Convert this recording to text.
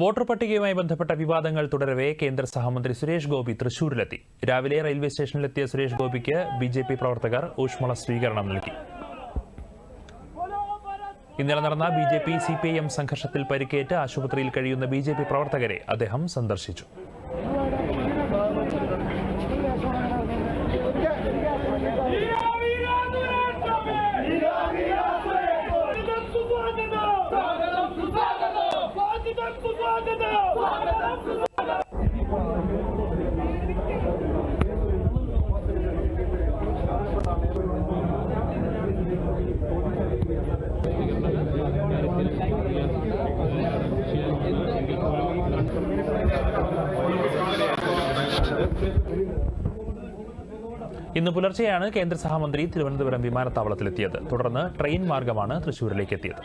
Voter പട്ടികയുമായി ബന്ധപ്പെട്ട വിവാദങ്ങൾ തുടരവെ കേന്ദ്ര സഹമന്ത്രി സുരേഷ് ഗോപി തൃശൂരിലെത്തി. രാവിലെ റെയിൽവേ സ്റ്റേഷനിലെത്തിയ സുരേഷ് ഗോപിക്ക് ബിജെപി പ്രവർത്തകർ ഊഷ്മള സ്വീകരണം നൽകി. ഇന്നലെ നടന്ന ബിജെപി സിപിഐഎം സംഘർഷത്തിൽ പരിക്കേറ്റ് ആശുപത്രിയിൽ കഴിയുന്ന ബിജെപി പ്രവർത്തകരെ അദ്ദേഹം സന്ദർശിച്ചു. ഇന്ന് പുലർച്ചെയാണ് കേന്ദ്ര സഹമന്ത്രി തിരുവനന്തപുരം വിമാനത്താവളത്തിലെത്തിയത്. തുടർന്ന് ട്രെയിൻ മാർഗമാണ് തൃശൂരിലേക്ക് എത്തിയത്.